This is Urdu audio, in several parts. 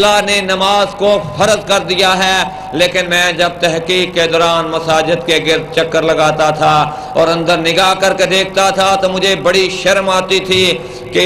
اللہ نے نماز کو فرض کر دیا ہے، لیکن میں جب تحقیق کے دوران مساجد کے گرد چکر لگاتا تھا اور اندر نگاہ کر کے دیکھتا تھا تو مجھے بڑی شرم آتی تھی کہ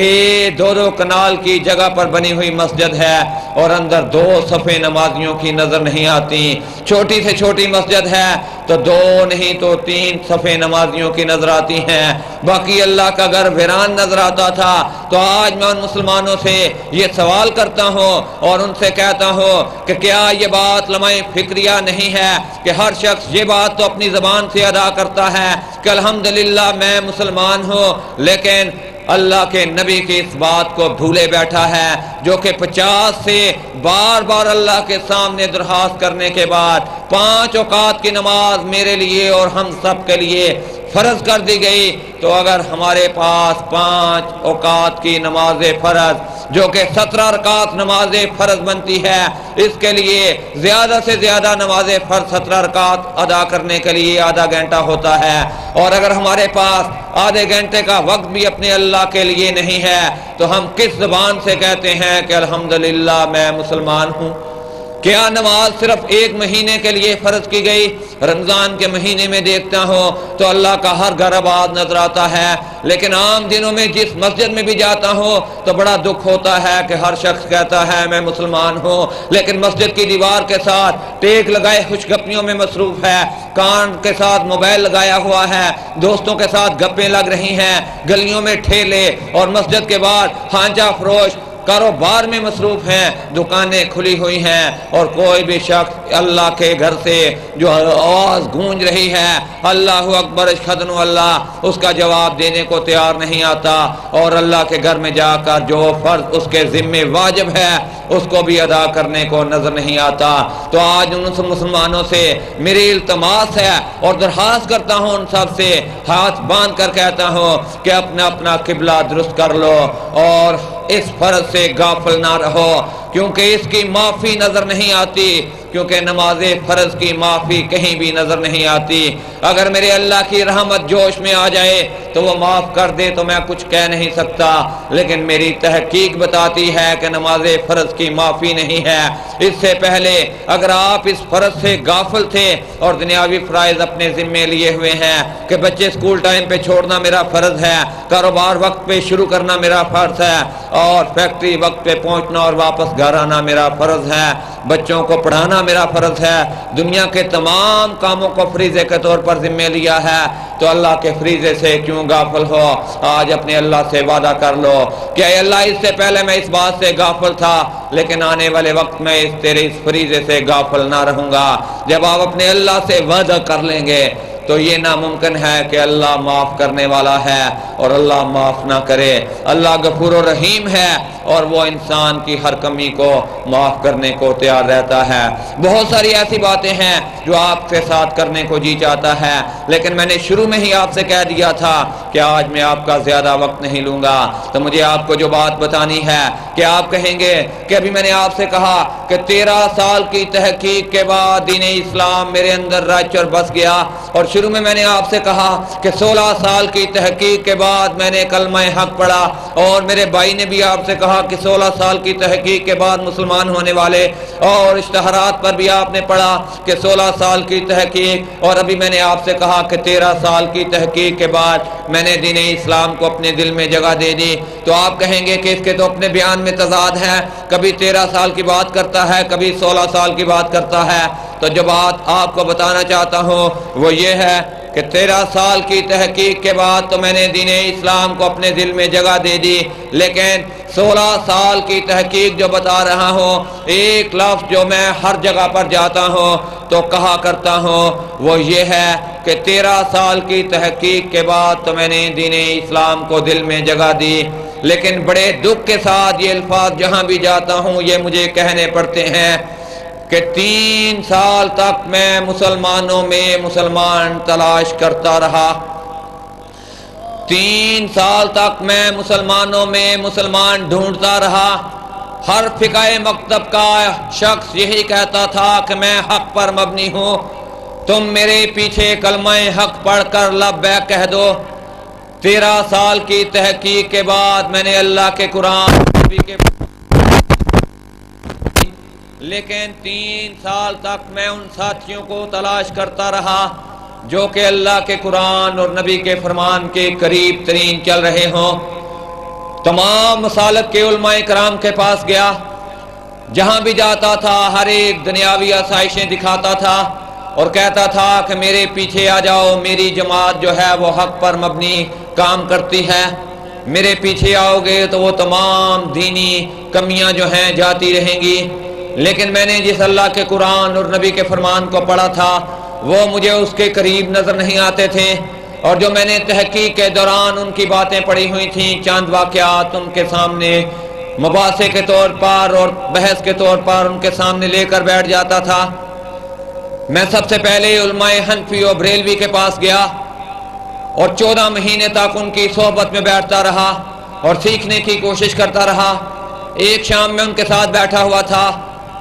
2 کنال کی جگہ پر بنی ہوئی مسجد ہے اور اندر 2 صفیں نمازیوں کی نظر نہیں آتی، چھوٹی سے چھوٹی مسجد ہے تو 2 نہیں تو 3 صفیں نمازیوں کی نظر آتی ہیں، باقی اللہ کا گھر ویران نظر آتا تھا۔ تو آج میں ان مسلمانوں سے یہ سوال کرتا ہوں اور ان سے کہتا ہوں کہ کیا یہ بات لمحہ فکریہ نہیں ہے کہ ہر شخص یہ بات تو اپنی زبان سے ادا کرتا ہے کہ الحمدللہ میں مسلمان ہوں، لیکن اللہ کے نبی کی اس بات کو بھولے بیٹھا ہے، جو کہ 50 سے بار بار اللہ کے سامنے درخواست کرنے کے بعد 5 اوقات کی نماز میرے لیے اور ہم سب کے لیے فرض کر دی گئی۔ تو اگر ہمارے پاس 5 اوقات کی نماز فرض جو کہ 17 رکعت نماز فرض بنتی ہے، اس کے لیے زیادہ سے زیادہ نماز فرض 17 رکعت ادا کرنے کے لیے آدھا گھنٹہ ہوتا ہے، اور اگر ہمارے پاس آدھے گھنٹے کا وقت بھی اپنے اللہ کے لیے نہیں ہے تو ہم کس زبان سے کہتے ہیں کہ الحمدللہ میں مسلمان ہوں؟ کیا نماز صرف 1 مہینے کے لیے فرض کی گئی؟ رمضان کے مہینے میں دیکھتا ہوں تو اللہ کا ہر گھر آباد نظر آتا ہے، لیکن عام دنوں میں جس مسجد میں بھی جاتا ہوں تو بڑا دکھ ہوتا ہے کہ ہر شخص کہتا ہے میں مسلمان ہوں، لیکن مسجد کی دیوار کے ساتھ ٹیک لگائے خوش گپیوں میں مصروف ہے، کان کے ساتھ موبائل لگایا ہوا ہے، دوستوں کے ساتھ گپیں لگ رہی ہیں، گلیوں میں ٹھیلے اور مسجد کے بعد ہانجا فروش کاروبار میں مصروف ہیں، دکانیں کھلی ہوئی ہیں، اور کوئی بھی شخص اللہ کے گھر سے جو آواز گونج رہی ہے اللہ اکبر اشہد ان اللہ، اس کا جواب دینے کو تیار نہیں آتا، اور اللہ کے گھر میں جا کر جو فرض اس کے ذمہ واجب ہے اس کو بھی ادا کرنے کو نظر نہیں آتا۔ تو آج ان مسلمانوں سے میری التماس ہے اور درخواست کرتا ہوں ان سب سے، ہاتھ باندھ کر کہتا ہوں کہ اپنا اپنا قبلہ درست کر لو اور اس فرض سے غافل نہ رہو، کیونکہ اس کی معافی نظر نہیں آتی، کیونکہ نماز فرض کی معافی کہیں بھی نظر نہیں آتی۔ اگر میرے اللہ کی رحمت جوش میں آ جائے تو وہ معاف کر دے تو میں کچھ کہہ نہیں سکتا، لیکن میری تحقیق بتاتی ہے کہ نماز فرض کی معافی نہیں ہے۔ اس سے پہلے اگر آپ اس فرض سے غافل تھے اور دنیاوی فرائض اپنے ذمے لیے ہوئے ہیں کہ بچے اسکول ٹائم پہ چھوڑنا میرا فرض ہے، کاروبار وقت پہ شروع کرنا میرا فرض ہے، اور فیکٹری وقت پہ پہنچنا اور واپس گھر آنا میرا فرض ہے، بچوں کو پڑھانا میرا فرض ہے، دنیا کے تمام کاموں کو فریضے کے طور پر ذمہ لیا ہے، تو اللہ کے فریضے سے کیوں غافل ہو؟ آج اپنے اللہ سے وعدہ کر لو کہ اے اللہ اس سے پہلے میں اس بات سے غافل تھا، لیکن آنے والے وقت میں تیرے اس فریضے سے غافل نہ رہوں گا۔ جب آپ اپنے اللہ سے وعدہ کر لیں گے تو یہ ناممکن ہے کہ اللہ معاف کرنے والا ہے اور اللہ معاف نہ کرے۔ اللہ غفور و رحیم ہے اور وہ انسان کی ہر کمی کو معاف کرنے کو تیار رہتا ہے۔ بہت ساری ایسی باتیں ہیں جو آپ کے ساتھ کرنے کو جی چاہتا ہے، لیکن میں نے شروع میں ہی آپ سے کہہ دیا تھا کہ آج میں آپ کا زیادہ وقت نہیں لوں گا، تو مجھے آپ کو جو بات بتانی ہے کہ آپ کہیں گے کہ ابھی میں نے آپ سے کہا کہ 13 سال کی تحقیق کے بعد دین اسلام میرے اندر رچ اور بس گیا، اور شروع میں نے آپ سے کہا کہ 16 سال کی تحقیق کے بعد میں نے کلمہ حق پڑھا، اور میرے بھائی نے بھی آپ سے کہا کہ 16 سال کی تحقیق کے بعد مسلمان ہونے والے، اور اشتہارات پر بھی آپ نے پڑھا کہ 16 سال کی تحقیق، اور ابھی میں نے آپ سے کہا کہ 13 سال کی تحقیق کے بعد میں نے دین اسلام کو اپنے دل میں جگہ دے دی۔ تو آپ کہیں گے کہ اس کے تو اپنے بیان میں تضاد ہے، کبھی 13 سال کی بات کرتا ہے، کبھی 16 سال کی بات کرتا ہے۔ تو جو بات آپ کو بتانا چاہتا ہوں وہ یہ ہے کہ 13 سال کی تحقیق کے بعد تو میں نے دین اسلام کو اپنے دل میں جگہ دے دی، لیکن 16 سال کی تحقیق جو بتا رہا ہوں، ایک لفظ جو میں ہر جگہ پر جاتا ہوں تو کہا کرتا ہوں وہ یہ ہے کہ 13 سال کی تحقیق کے بعد تو میں نے دین اسلام کو دل میں جگہ دی، لیکن بڑے دکھ کے ساتھ یہ الفاظ جہاں بھی جاتا ہوں یہ مجھے کہنے پڑتے ہیں کہ 3 سال تک میں مسلمانوں میں مسلمان تلاش کرتا رہا، 3 سال تک میں مسلمانوں میں مسلمان ڈھونڈتا رہا۔ ہر فقہ مکتب کا شخص یہی کہتا تھا کہ میں حق پر مبنی ہوں، تم میرے پیچھے کلمہ حق پڑھ کر لبیک کہہ دو۔ 13 سال کی تحقیق کے بعد میں نے اللہ کے قرآن لیکن 3 سال تک میں ان ساتھیوں کو تلاش کرتا رہا جو کہ اللہ کے قرآن اور نبی کے فرمان کے قریب ترین چل رہے ہوں۔ تمام مسالک کے علماء کرام کے پاس گیا، جہاں بھی جاتا تھا ہر ایک دنیاوی آسائشیں دکھاتا تھا اور کہتا تھا کہ میرے پیچھے آ جاؤ، میری جماعت جو ہے وہ حق پر مبنی کام کرتی ہے، میرے پیچھے آؤ گے تو وہ تمام دینی کمیاں جو ہیں جاتی رہیں گی۔ لیکن میں نے جس اللہ کے قرآن اور نبی کے فرمان کو پڑھا تھا وہ مجھے اس کے قریب نظر نہیں آتے تھے، اور جو میں نے تحقیق کے دوران ان کی باتیں پڑھی ہوئی تھیں، چند واقعات ان کے سامنے مباحثے کے طور پر اور بحث کے طور پر ان کے سامنے لے کر بیٹھ جاتا تھا۔ میں سب سے پہلے علماء حنفی اور بریلوی کے پاس گیا اور 14 مہینے تک ان کی صحبت میں بیٹھتا رہا اور سیکھنے کی کوشش کرتا رہا۔ ایک شام میں ان کے ساتھ بیٹھا ہوا تھا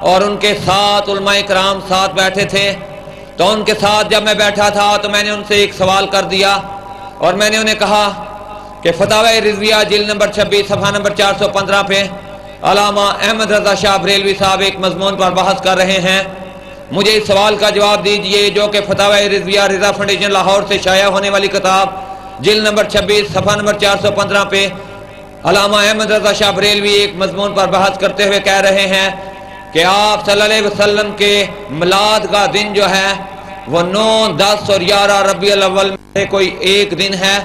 اور ان کے ساتھ علماء کرام ساتھ بیٹھے تھے، تو ان کے ساتھ جب میں بیٹھا تھا تو میں نے ان سے ایک سوال کر دیا اور میں نے انہیں کہا کہ فتاوی رضویہ جلد نمبر 26 صفحہ نمبر 415 پہ علامہ احمد رضا شاہ بریلوی صاحب ایک مضمون پر بحث کر رہے ہیں، مجھے اس سوال کا جواب دیجئے جو کہ فتاوی رضویہ رضا فاؤنڈیشن لاہور سے شائع ہونے والی کتاب جلد نمبر 26 صفحہ نمبر 415 پہ علامہ احمد رضا شاہ بریلوی ایک مضمون پر بحث کرتے ہوئے کہہ رہے ہیں کہ آپ صلی اللہ علیہ وسلم کے میلاد کا دن جو ہے وہ 9، 10 اور 11 ربیع الاول میں سے کوئی ایک دن ہے،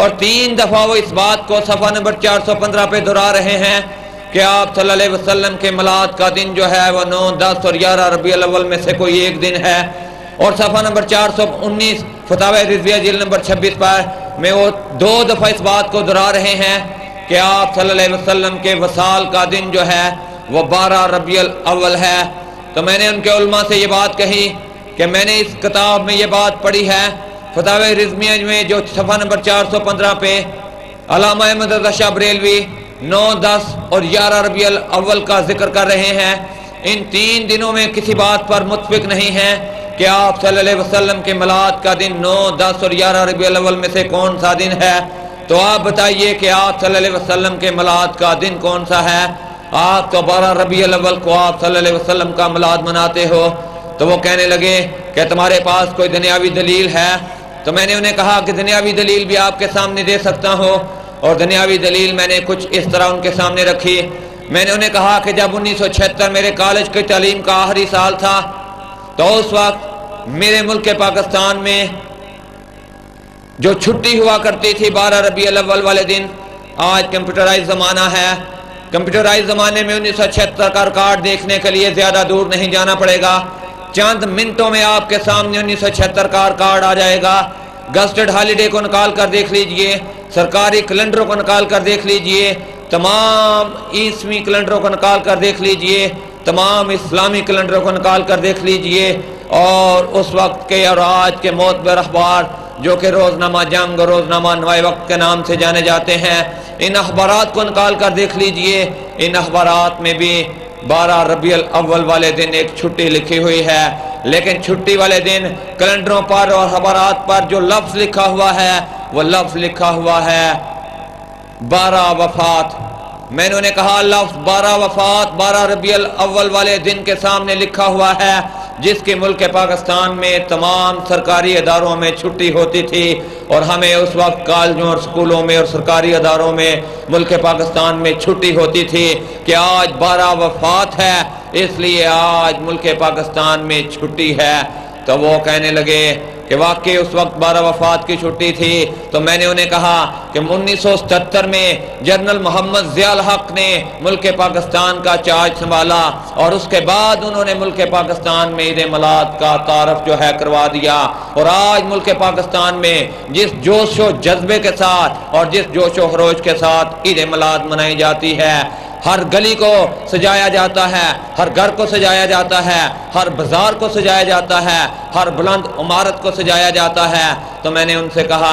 اور 3 دفعہ وہ اس بات کو صفحہ نمبر 415 پہ دہرا رہے ہیں کہ آپ صلی اللہ علیہ وسلم کے میلاد کا دن جو ہے وہ 9، 10 اور 11 ربیع الاول میں سے کوئی ایک دن ہے، اور صفحہ نمبر 419 فتاوی رضویہ جلد نمبر 26 پر میں وہ 2 دفعہ اس بات کو دہرا رہے ہیں کہ آپ صلی اللہ علیہ وسلم کے وصال کا دن جو ہے وہ 12 ربیع الاول ہے۔ تو میں نے ان کے علماء سے یہ بات کہی کہ میں نے اس کتاب میں یہ بات پڑھی ہے فتاوی رضویہ میں جو صفحہ نمبر 415 پہ علامہ احمد رضا شاہ بریلوی 9، 10 اور 11 ربیع الاول کا ذکر کر رہے ہیں، ان 3 دنوں میں کسی بات پر متفق نہیں ہیں کہ آپ صلی اللہ علیہ وسلم کے میلاد کا دن 9، 10 اور 11 ربیع الاول میں سے کون سا دن ہے، تو آپ بتائیے کہ آپ صلی اللہ علیہ وسلم کے میلاد کا دن کون سا ہے؟ آپ تو 12 ربیع الاول کو آپ صلی اللہ علیہ وسلم کا میلاد مناتے ہو۔ تو وہ کہنے لگے کہ تمہارے پاس کوئی دنیاوی دلیل ہے؟ تو میں نے انہیں کہا کہ دنیاوی دلیل بھی آپ کے سامنے دے سکتا ہوں، اور دنیاوی دلیل میں نے کچھ اس طرح ان کے سامنے رکھی۔ میں نے انہیں کہا کہ جب 1976 میرے کالج کی تعلیم کا آخری سال تھا تو اس وقت میرے ملک پاکستان میں جو چھٹی ہوا کرتی تھی 12 ربیع الاول والے دن، آج کمپیوٹرائز زمانہ ہے، کمپیوٹرائز زمانے میں 1976 کا ریکارڈ دیکھنے کے لیے زیادہ دور نہیں جانا پڑے گا، چند منٹوں میں آپ کے سامنے 1976 کا ریکارڈ آ جائے گا۔ گزٹڈ ہالیڈے کو نکال کر دیکھ لیجئے، سرکاری کیلنڈروں کو نکال کر دیکھ لیجئے، تمام عیسوی کیلنڈروں کو نکال کر دیکھ لیجئے، تمام اسلامی کیلنڈروں کو نکال کر دیکھ لیجئے، اور اس وقت کے اور آج کے معتبر اخبار جو کہ روزنامہ جنگ اور روزنامہ نوائے وقت کے نام سے جانے جاتے ہیں، ان اخبارات کو نکال کر دیکھ لیجئے، ان اخبارات میں بھی 12 ربیع الاول والے دن ایک چھٹی لکھی ہوئی ہے، لیکن چھٹی والے دن کیلنڈروں پر اور اخبارات پر جو لفظ لکھا ہوا ہے وہ لفظ لکھا ہوا ہے 12 وفات۔ میں نے انہیں کہا لفظ 12 وفات 12 ربیع الاول والے دن کے سامنے لکھا ہوا ہے، جس کے ملک پاکستان میں تمام سرکاری اداروں میں چھٹی ہوتی تھی، اور ہمیں اس وقت کالجوں اور سکولوں میں اور سرکاری اداروں میں ملک پاکستان میں چھٹی ہوتی تھی کہ آج 12 وفات ہے اس لیے آج ملک پاکستان میں چھٹی ہے۔ تو وہ کہنے لگے کہ واقعی اس وقت 12 وفات کی چھٹی تھی۔ تو میں نے انہیں کہا کہ 1977 میں جنرل محمد ضیاء الحق نے ملک پاکستان کا چارج سنبھالا، اور اس کے بعد انہوں نے ملک پاکستان میں عید میلاد کا تعارف جو ہے کروا دیا، اور آج ملک پاکستان میں جس جوش و جذبے کے ساتھ اور جس جوش و خروش کے ساتھ عید میلاد منائی جاتی ہے، ہر گلی کو سجایا جاتا ہے، ہر گھر کو سجایا جاتا ہے، ہر بازار کو سجایا جاتا ہے، ہر بلند عمارت کو سجایا جاتا ہے، تو میں نے ان سے کہا